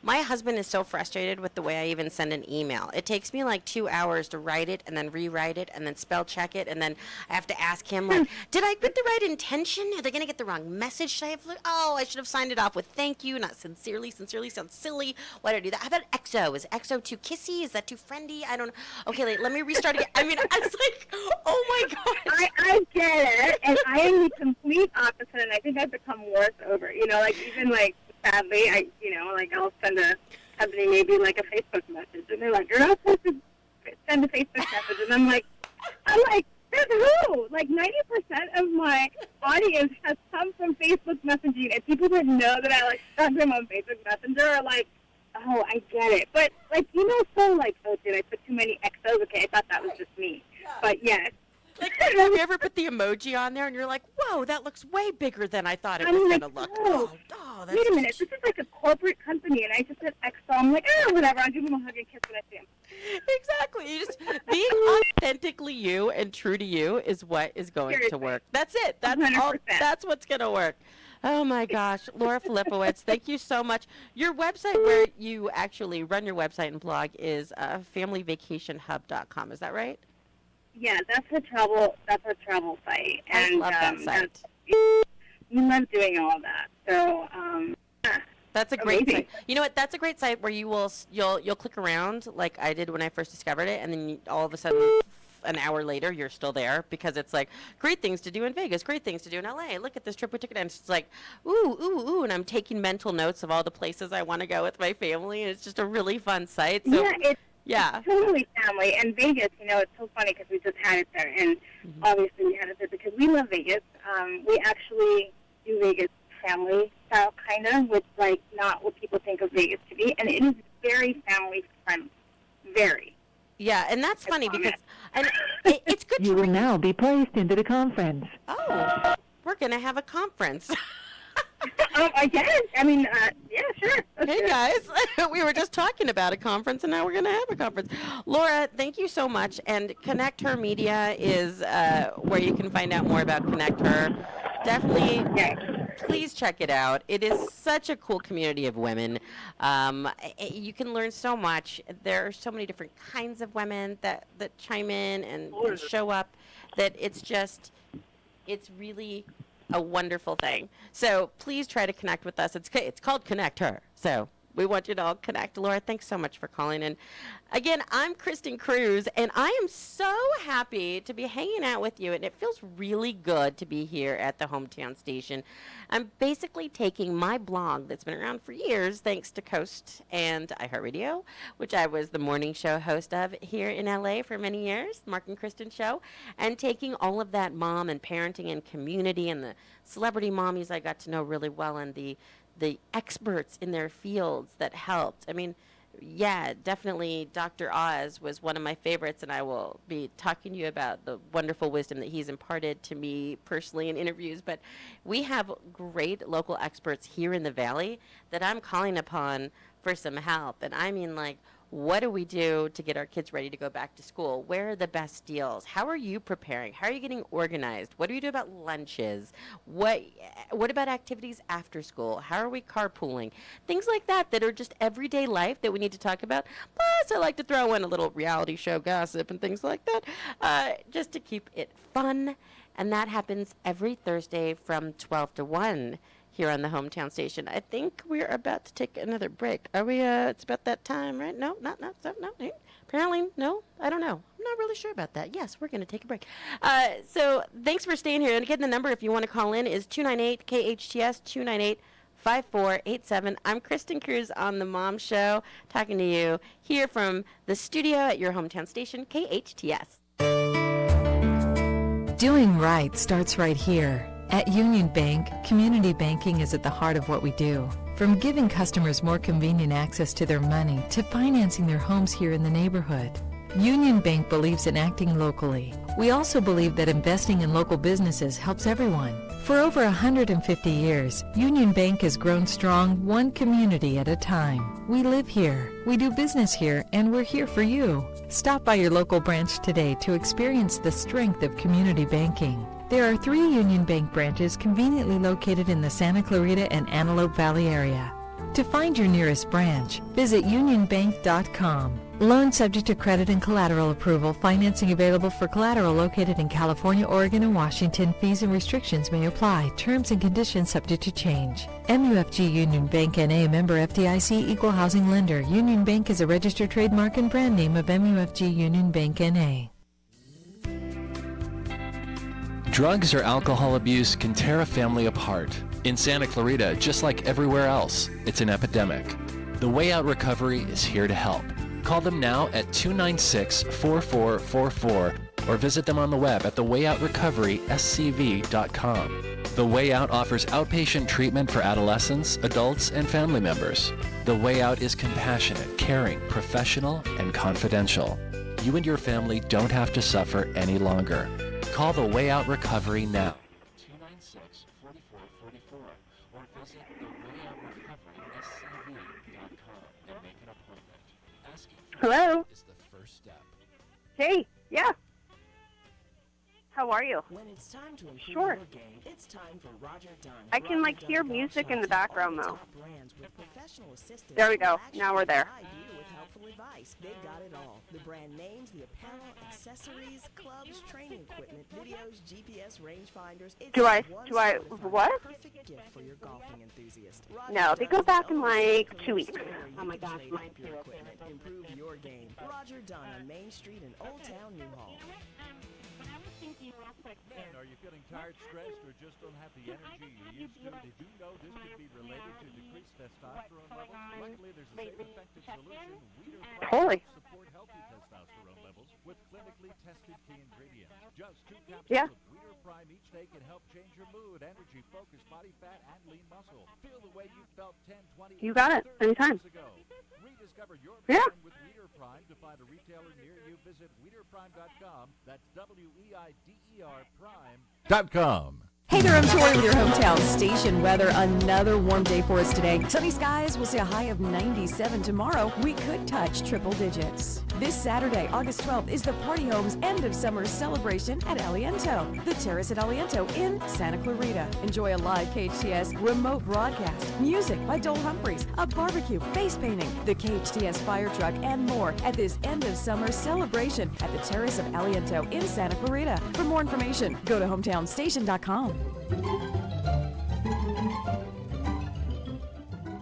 My husband is so frustrated with the way I even send an email. It takes me like 2 hours to write it and then rewrite it and then spell check it. And then I have to ask him, like, did I put the right intention? Are they going to get the wrong message? Should I have, I should have signed it off with thank you, not sincerely. Sincerely sounds silly. Why did I do that? How about XO? Is XO too kissy? Is that too friendly? I don't know. Okay, let me restart again. I mean, I was like, oh my gosh. I get it. And I am the complete opposite. And I think I've become worse over, you know, like, even, like, sadly, I'll send a company maybe, like, a Facebook message, and they're like, you're not supposed to send a Facebook message, and I'm like, that's who? Like, 90% of my audience has come from Facebook messaging, and people that know that I, like, stalk them on Facebook Messenger are like, oh, I get it. But, like, you know, so, like, oh, did I put too many XOs? Okay, I thought that was just me. But, yes. Like, have you ever put the emoji on there and you're like, whoa, that looks way bigger than I thought it was going to look. Oh, that's wait a minute. This is like a corporate company, and I just said XO. I'm like, whatever. I'll give him a hug and kiss when I see him. Exactly. You just being authentically you and true to you is what is going to work. That's it. That's 100%. all. That's what's going to work. Oh, my gosh. Laura Filipowicz, thank you so much. Your website where you actually run your website and blog is familyvacationhub.com. Is that right? Yeah, that's a travel site, and I love that site. We love doing all of that. So that's a great amazing site. You know what? That's a great site where you'll click around like I did when I first discovered it, and then all of a sudden, an hour later, you're still there because it's like great things to do in Vegas, great things to do in LA. Look at this trip we took, and it's like ooh, and I'm taking mental notes of all the places I want to go with my family, and it's just a really fun site. So, yeah, it's totally family. And Vegas, you know, it's so funny because we just had it there, and obviously we had it there because we love Vegas. We actually do Vegas family style, kind of, with, like, not what people think of Vegas to be, and it is very family friendly, very. Yeah, and that's funny because it's good. You will now be placed into the conference. Oh, we're gonna have a conference. I guess. I mean, yeah, sure. Hey, guys. We were just talking about a conference, and now we're going to have a conference. Laura, thank you so much. And Connect Her Media is where you can find out more about Connect Her. Definitely, please check it out. It is such a cool community of women. You can learn so much. There are so many different kinds of women that chime in and show up that it's really a wonderful thing. So please try to connect with us. It's called Connect Her. So we want you to all connect. Laura, thanks so much for calling in. Again, I'm Kristin Cruz, and I am so happy to be hanging out with you, and it feels really good to be here at the Hometown Station. I'm basically taking my blog that's been around for years, thanks to Coast and iHeartRadio, which I was the morning show host of here in LA for many years, Mark and Kristen Show, and taking all of that mom and parenting and community and the celebrity mommies I got to know really well, and the experts in their fields that helped. I mean, yeah, definitely Dr. Oz was one of my favorites, and I will be talking to you about the wonderful wisdom that he's imparted to me personally in interviews. But we have great local experts here in the Valley that I'm calling upon for some help. And I mean, like, What do we do to get our kids ready to go back to school? Where are the best deals? How are you preparing? How are you getting organized? What do you do about lunches? What about activities after school? How are we carpooling? Things like that are just everyday life that we need to talk about. Plus, I like to throw in a little reality show gossip and things like that, just to keep it fun. And that happens every Thursday from 12 to 1. Here on the hometown station. I think we're about to take another break. Are we? It's about that time, right? No, not so. No, apparently, no. I don't know. I'm not really sure about that. Yes, we're going to take a break. So thanks for staying here. And again, the number, if you want to call in, is 298 KHTS 298-5487. I'm Kristin Cruz on the Mom Show, talking to you here from the studio at your hometown station, KHTS. Doing right starts right here. At Union Bank, community banking is at the heart of what we do. From giving customers more convenient access to their money to financing their homes here in the neighborhood. Union Bank believes in acting locally. We also believe that investing in local businesses helps everyone. For over 150 years, Union Bank has grown strong, one community at a time. We live here, we do business here, and we're here for you. Stop by your local branch today to experience the strength of community banking. There are 3 Union Bank branches conveniently located in the Santa Clarita and Antelope Valley area. To find your nearest branch, visit unionbank.com. Loan subject to credit and collateral approval. Financing available for collateral located in California, Oregon, and Washington. Fees and restrictions may apply. Terms and conditions subject to change. MUFG Union Bank N.A. member FDIC equal housing lender. Union Bank is a registered trademark and brand name of MUFG Union Bank N.A. Drugs or alcohol abuse can tear a family apart. In Santa Clarita, just like everywhere else, it's an epidemic. The Way Out Recovery is here to help. Call them now at 296-4444 or visit them on the web at thewayoutrocoveryscv.com. The Way Out offers outpatient treatment for adolescents, adults, and family members. The Way Out is compassionate, caring, professional, and confidential. You and your family don't have to suffer any longer. Call the Way Out Recovery now. 296-4444 or visit thewayoutrocoveryscv.com and make an appointment. Asking for Hello? is the first step. Hey, yeah. How are you? When it's time to improve Sure. your game, it's time for Roger Dunn. I can, Roger hear Dunn music golf in the shops background, all the though. top brands with professional assistance There we go. who Now we're there. actually guide you with helpful advice. They've got it all. The brand names, the apparel, accessories, clubs, training equipment, videos, GPS, rangefinders. It's Do I- one do I- store to find what? the perfect gift for your golfing enthusiast. Roger No, they Dunn go is back the in, only 2 weeks. store where you Oh my can gosh, trade my up your equipment, improve your game. Roger Dunn on Main Street in Old Town Newhall. Men, are you feeling tired, stressed, or just don't have the energy you used to? Did you know this could be related to decreased testosterone levels? Luckily, there's a safe, effective solution. Weeder Totally. support healthy testosterone levels with clinically tested key ingredients. Just 2 capsules Yeah. of Weeder Prime each day can help change your mood, energy, focus, body fat, and lean muscle. Feel the way you felt 10, 20, You got it. 30 Anytime. years ago. Rediscover your Yeah. prime with Weeder Prime. To find a retailer near you, visit weederprime.com. That's WEIDER Prime.com. Hey there, I'm Tori with your hometown station weather. Another warm day for us today. Sunny skies, we'll see a high of 97 tomorrow. We could touch triple digits. This Saturday, August 12th, is the Party Homes end of summer celebration at Aliento, the Terrace at Aliento in Santa Clarita. Enjoy a live KHTS remote broadcast, music by Dole Humphreys, a barbecue, face painting, the KHTS fire truck, and more at this end of summer celebration at the Terrace of Aliento in Santa Clarita. For more information, go to hometownstation.com.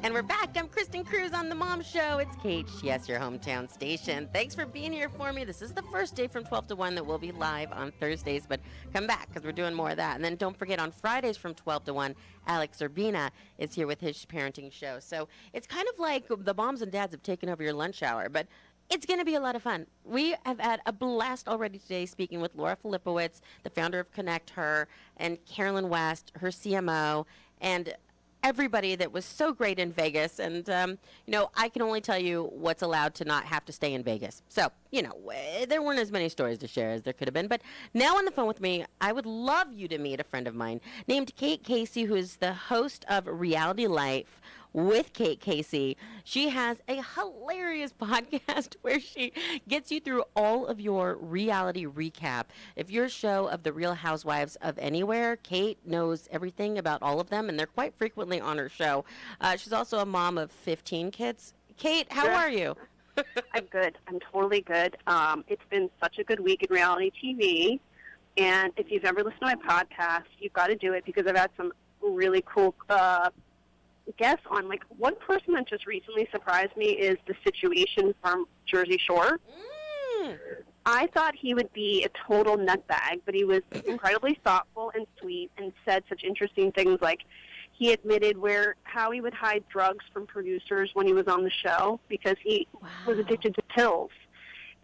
And we're back. I'm Kristin Cruz on the Mom Show. It's KHTS, your hometown station. Thanks for being here for me. This is the first day from 12 to 1 that will be live on Thursdays, but come back because we're doing more of that. And then don't forget, on Fridays from 12 to 1, Alex Urbina is here with his parenting show. So it's kind of like the moms and dads have taken over your lunch hour, but it's going to be a lot of fun. We have had a blast already today speaking with Laura Filipowicz, the founder of Connect Her, and Carolyn West, her CMO, and everybody that was so great in Vegas. And, I can only tell you what's allowed to not have to stay in Vegas. So there weren't as many stories to share as there could have been. But now on the phone with me, I would love you to meet a friend of mine named Kate Casey, who is the host of Reality Life with Kate Casey. She has a hilarious podcast where she gets you through all of your reality recap. If you're a show of the Real Housewives of Anywhere, Kate knows everything about all of them, and they're quite frequently on her show. She's also a mom of 15 kids. Kate, how are you? I'm good. I'm totally good. It's been such a good week in reality TV, and if you've ever listened to my podcast, you've got to do it because I've had some really cool guests on. Like, one person that just recently surprised me is The Situation from Jersey Shore. I thought he would be a total nutbag, but he was incredibly thoughtful and sweet and said such interesting things, like he admitted how he would hide drugs from producers when he was on the show because he was addicted to pills.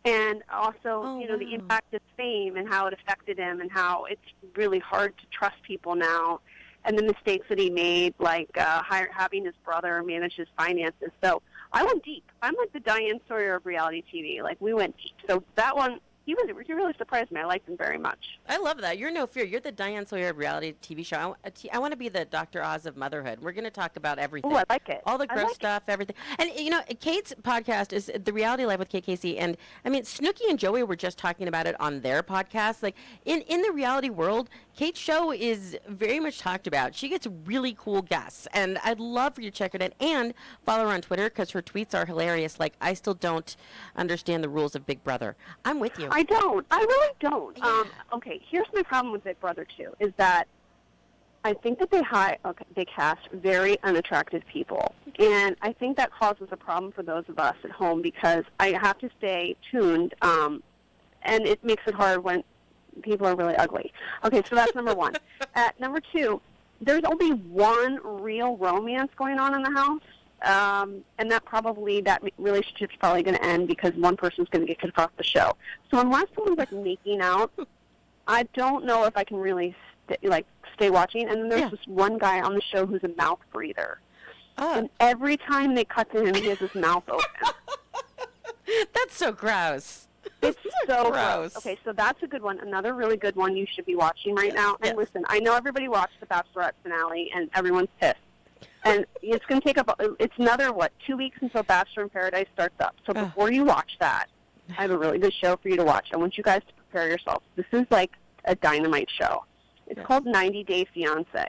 And also, the impact of fame and how it affected him and how it's really hard to trust people now. And the mistakes that he made, like having his brother manage his finances. So I went deep. I'm like the Diane Sawyer of reality TV. Like, we went deep. So that one, he really surprised me. I liked him very much. I love that. You're no fear. You're the Diane Sawyer of reality TV show. I want to be the Dr. Oz of motherhood. We're going to talk about everything. Oh, I like it. All the gross stuff, everything. And, Kate's podcast is The Reality Life with Kate Casey. And, Snooki and Joey were just talking about it on their podcast. Like, in the reality world, Kate's show is very much talked about. She gets really cool guests. And I'd love for you to check it out and follow her on Twitter because her tweets are hilarious. Like, I still don't understand the rules of Big Brother. I'm with you. I don't. I really don't. Yeah. Okay, here's my problem with Big Brother, too, is that I think that they cast very unattractive people. And I think that causes a problem for those of us at home because I have to stay tuned, and it makes it hard when people are really ugly. Okay, so that's number one. Number two, there's only one real romance going on in the house. And that relationship's probably going to end because one person's going to get kicked off the show. So unless someone's like making out, I don't know if I can really stay watching. And then there's this one guy on the show who's a mouth breather. And every time they cut to him, he has his mouth open. That's so gross. It's so gross. Okay, so that's a good one. Another really good one you should be watching right now. And listen, I know everybody watched the Bachelorette finale, and everyone's pissed. And it's going to take it's another, 2 weeks until Bachelor in Paradise starts up. So before you watch that, I have a really good show for you to watch. I want you guys to prepare yourselves. This is like a dynamite show. It's called 90 Day Fiancé.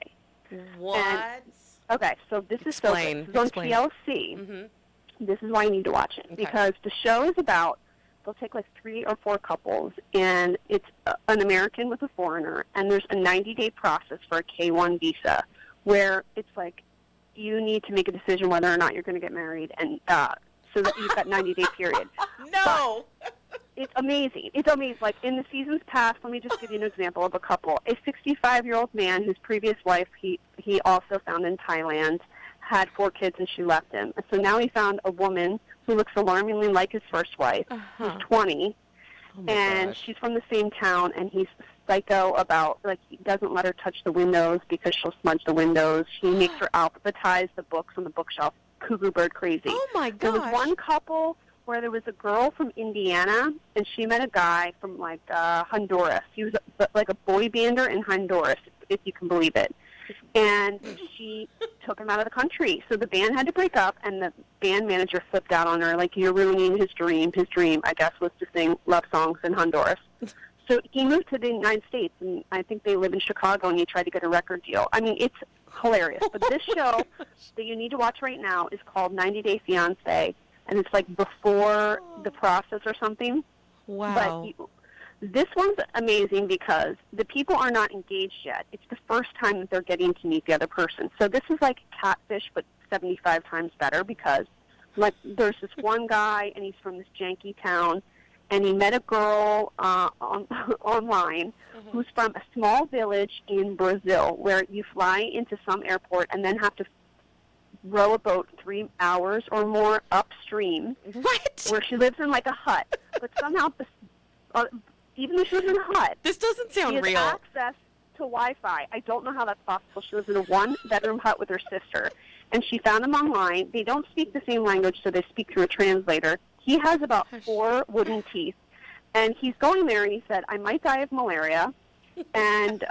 What? Okay, so this is on TLC. Mm-hmm. This is why you need to watch it. Okay. Because the show is about, they'll take like 3 or 4 couples, and it's an American with a foreigner, and there's a 90-day process for a K-1 visa where it's like, you need to make a decision whether or not you're going to get married, and so that you've got 90-day period. No! But it's amazing. It's amazing. Like, in the seasons past, let me just give you an example of a couple. A 65-year-old man whose previous wife he also found in Thailand had 4 kids, and she left him. So now he found a woman who looks alarmingly like his first wife, who's 20, and she's from the same town, and he's psycho about, like, he doesn't let her touch the windows because she'll smudge the windows. He makes her alphabetize the books on the bookshelf. Cougar bird crazy. Oh, my gosh. There was one couple where there was a girl from Indiana, and she met a guy from, like, Honduras. He was like a boy bander in Honduras, if you can believe it. And she took him out of the country. So the band had to break up, and the band manager flipped out on her, like, you're ruining his dream. His dream, I guess, was to sing love songs in Honduras. So he moved to the United States, and I think they live in Chicago, and he tried to get a record deal. I mean, it's hilarious. But this show that you need to watch right now is called 90 Day Fiancé, and it's like before the process or something. Wow. But this one's amazing because the people are not engaged yet. It's the first time that they're getting to meet the other person. So this is like Catfish, but 75 times better because, like, there's this one guy, and he's from this janky town, and he met a girl online who's from a small village in Brazil where you fly into some airport and then have to row a boat 3 hours or more upstream. What? Where she lives in, like, a hut. But somehow, even though she lives in a hut, this doesn't sound she has real. access to Wi-Fi. I don't know how that's possible. She lives in a one-bedroom hut with her sister. And she found him online. They don't speak the same language, so they speak through a translator. He has about 4 wooden teeth. And he's going there, and he said, I might die of malaria, and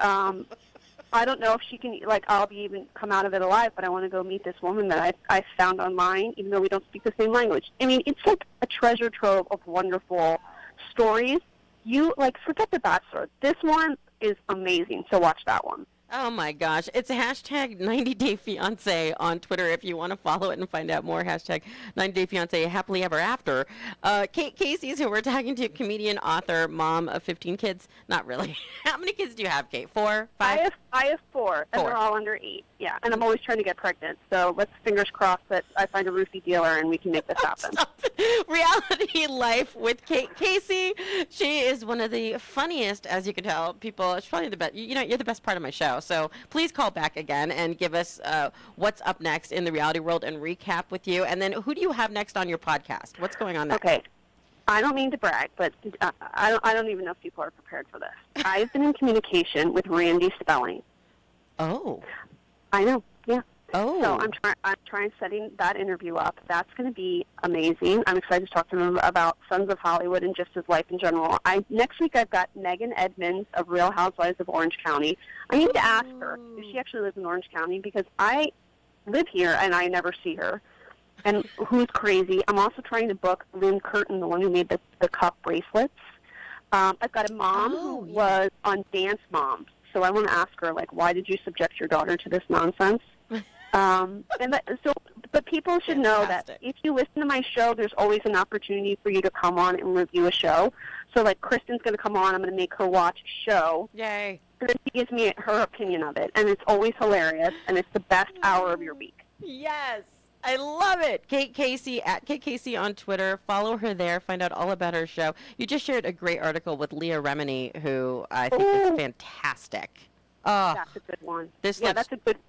I don't know if she can, like, I'll be even come out of it alive, but I want to go meet this woman that I found online, even though we don't speak the same language. I mean, it's like a treasure trove of wonderful stories. You, like, forget the Bachelor. This one is amazing, so watch that one. Oh my gosh. It's hashtag 90dayfiance on Twitter if you want to follow it and find out more. Hashtag 90dayfiance happily ever after. Kate Casey's who we're talking to, comedian, author, mom of 15 kids. Not really. How many kids do you have, Kate? 4, 5? I have 4, and they're all under 8. Yeah, and I'm always trying to get pregnant. So let's fingers crossed that I find a roofie dealer and we can make this happen. Reality Life with Kate Casey. She is one of the funniest, as you can tell, people. She's probably the best. You know, you're the best part of my show. So please call back again and give us what's up next in the reality world and recap with you. And then who do you have next on your podcast? What's going on next? Okay. I don't mean to brag, but I don't even know if people are prepared for this. I've been in communication with Randy Spelling. Oh. I know, yeah. Oh. So I'm trying setting that interview up. That's going to be amazing. I'm excited to talk to him about Sons of Hollywood and just his life in general. Next week I've got Megan Edmonds of Real Housewives of Orange County. I need to ask her if she actually lives in Orange County because I live here and I never see her. And who's crazy? I'm also trying to book Lynn Curtin, the one who made the cup bracelets. I've got a mom who was on Dance Moms. So I want to ask her, like, why did you subject your daughter to this nonsense? But people should know that if you listen to my show, there's always an opportunity for you to come on and review a show. So, like, Kristin's going to come on. I'm going to make her watch a show. Yay. And then she gives me her opinion of it. And it's always hilarious, and it's the best hour of your week. Yes. I love it. Kate Casey, at Kate Casey on Twitter. Follow her there. Find out all about her show. You just shared a great article with Leah Remini, who I think is fantastic. That's a good one. That's a good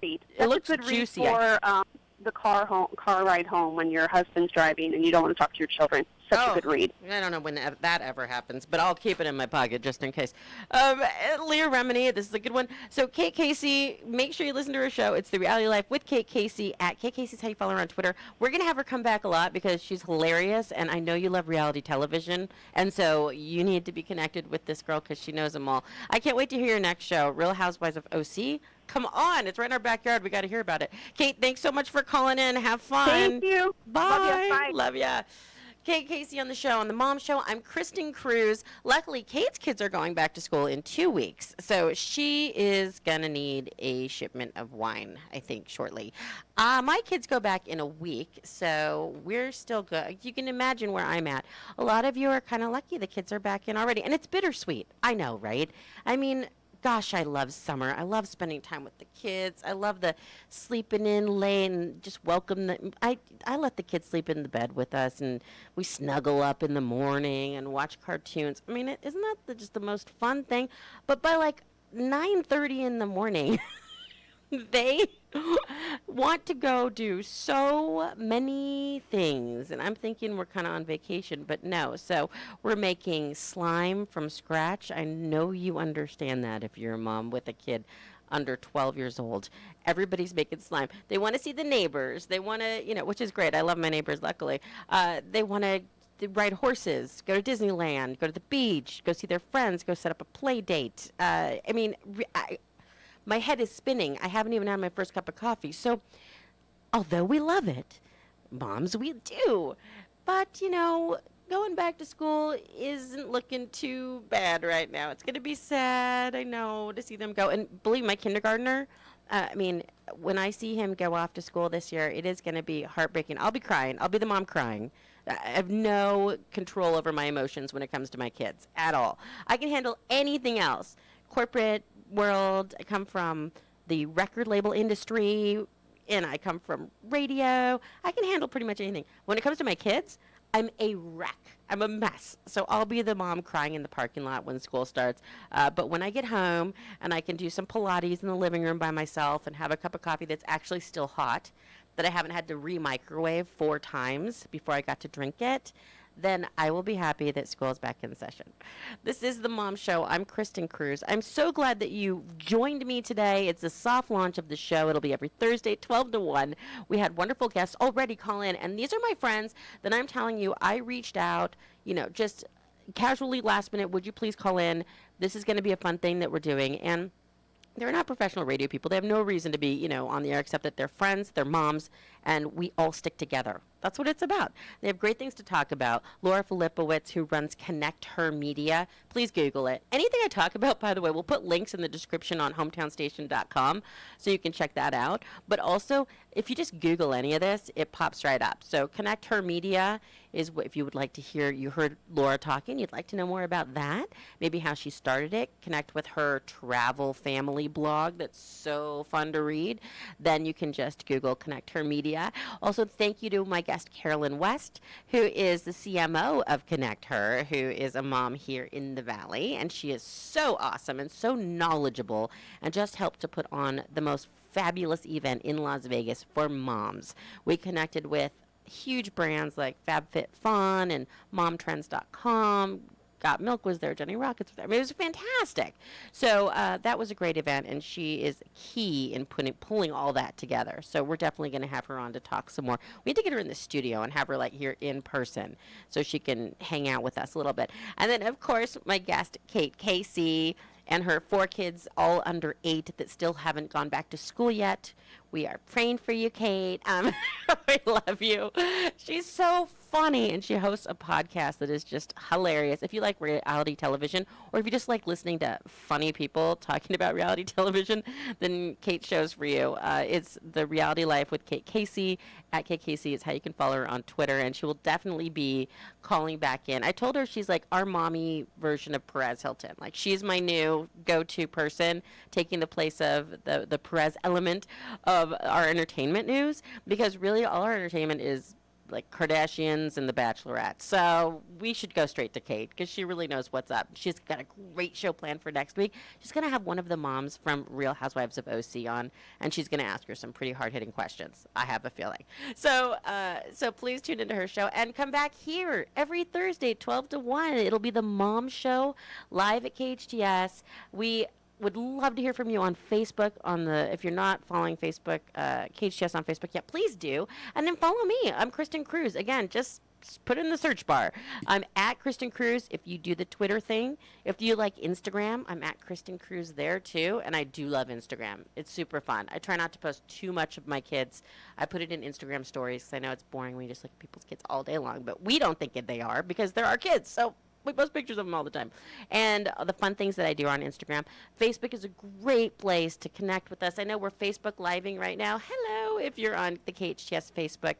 read. That's looks a good juicy. Read for the car ride home when your husband's driving and you don't want to talk to your children. Such a good read. I don't know when that ever happens, but I'll keep it in my pocket just in case. Leah Remini, this is a good one. So Kate Casey, make sure you listen to her show. It's The Reality Life with Kate Casey at Kate Casey's how you follow her on Twitter. We're going to have her come back a lot because she's hilarious, and I know you love reality television, and so you need to be connected with this girl because she knows them all. I can't wait to hear your next show, Real Housewives of OC. Come on, it's right in our backyard. We got to hear about it. Kate, thanks so much for calling in. Have fun. Thank you. Bye. Love you. Bye. Love ya. Kate Casey on the show, on the Mom Show. I'm Kristin Cruz. Luckily, Kate's kids are going back to school in 2 weeks, so she is going to need a shipment of wine, I think, shortly. My kids go back in a week, so we're still good. You can imagine where I'm at. A lot of you are kind of lucky the kids are back in already, and it's bittersweet. I know, right? I mean, gosh, I love summer. I love spending time with the kids. I love the sleeping in late and just welcome them. I let the kids sleep in the bed with us, and we snuggle up in the morning and watch cartoons. I mean, isn't that just the most fun thing? But by like 9:30 in the morning, they want to go do so many things, and I'm thinking we're kind of on vacation, but no. So we're making slime from scratch. I know you understand that if you're a mom with a kid under 12 years old. Everybody's making slime. They want to see the neighbors. They want to, which is great. I love my neighbors, luckily. They want to ride horses, go to Disneyland, go to the beach, go see their friends, go set up a play date. My head is spinning. I haven't even had my first cup of coffee. So, although we love it, moms, we do. But, going back to school isn't looking too bad right now. It's going to be sad, I know, to see them go. And believe me, my kindergartner, when I see him go off to school this year, it is going to be heartbreaking. I'll be crying. I'll be the mom crying. I have no control over my emotions when it comes to my kids at all. I can handle anything else. Corporate world. I come from the record label industry, and I come from radio. I can handle pretty much anything. When it comes to my kids, I'm a wreck. I'm a mess. So I'll be the mom crying in the parking lot when school starts. But when I get home and I can do some Pilates in the living room by myself and have a cup of coffee that's actually still hot, that I haven't had to re-microwave 4 times before I got to drink it, then I will be happy that school is back in session. This is The Mom Show. I'm Kristin Cruz. I'm so glad that you joined me today. It's a soft launch of the show. It'll be every Thursday, 12 to 1. We had wonderful guests already call in, and these are my friends that I'm telling you, I reached out, just casually last minute, would you please call in? This is going to be a fun thing that we're doing. And they're not professional radio people. They have no reason to be, on the air except that they're friends, they're moms, and we all stick together. That's what it's about. They have great things to talk about. Laura Filipowicz, who runs Connect Her Media. Please Google it. Anything I talk about, by the way, we'll put links in the description on hometownstation.com so you can check that out. But also, if you just Google any of this, it pops right up. So Connect Her Media is what, if you would like to hear, you heard Laura talking, you'd like to know more about that, maybe how she started it, connect with her travel family blog that's so fun to read, then you can just Google Connect Her Media. Also, thank you to my guest, Carolyn West, who is the CMO of Connect Her, who is a mom here in the Valley, and she is so awesome and so knowledgeable and just helped to put on the most fabulous event in Las Vegas for moms. We connected with huge brands like FabFitFun and MomTrends.com. Got Milk was there, Jenny Rockets was there. I mean, it was fantastic. So that was a great event, and she is key in pulling all that together. So we're definitely going to have her on to talk some more. We need to get her in the studio and have her here in person so she can hang out with us a little bit. And then, of course, my guest, Kate Casey, and her 4 kids, all under 8, that still haven't gone back to school yet. We are praying for you, Kate. We love you. She's so funny, and she hosts a podcast that is just hilarious. If you like reality television, or if you just like listening to funny people talking about reality television, then Kate's show's for you. It's The Reality Life with Kate Casey. At Kate Casey is how you can follow her on Twitter, and she will definitely be calling back in. I told her she's like our mommy version of Perez Hilton. Like, she's my new go-to person, taking the place of the Perez element of our entertainment news, because really all our entertainment is like Kardashians and The Bachelorette. So we should go straight to Kate because she really knows what's up. She's got a great show planned for next week. She's going to have one of the moms from Real Housewives of OC on, and she's going to ask her some pretty hard-hitting questions, I have a feeling. So please tune into her show and come back here every Thursday, 12 to 1. It'll be the Mom Show live at KHTS. We would love to hear from you on Facebook. If you're not following Facebook, KHTS on Facebook yet, please do. And then follow me. I'm Kristin Cruz. Again, just put it in the search bar. I'm at Kristin Cruz if you do the Twitter thing. If you like Instagram, I'm at Kristin Cruz there too. And I do love Instagram. It's super fun. I try not to post too much of my kids. I put it in Instagram stories because I know it's boring when you just look at people's kids all day long. But we don't think they are because they're our kids. So we post pictures of them all the time. And the fun things that I do on Instagram. Facebook is a great place to connect with us. I know we're Facebook living right now. Hello. If you're on the KHTS Facebook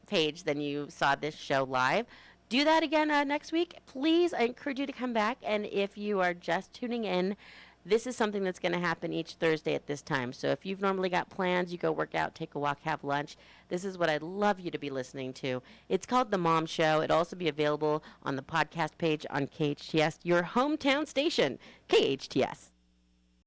page, then you saw this show live. Do that again next week. Please, I encourage you to come back. And if you are just tuning in, this is something that's going to happen each Thursday at this time. So if you've normally got plans, you go work out, take a walk, have lunch, this is what I'd love you to be listening to. It's called The Mom Show. It'll also be available on the podcast page on KHTS, your hometown station, KHTS.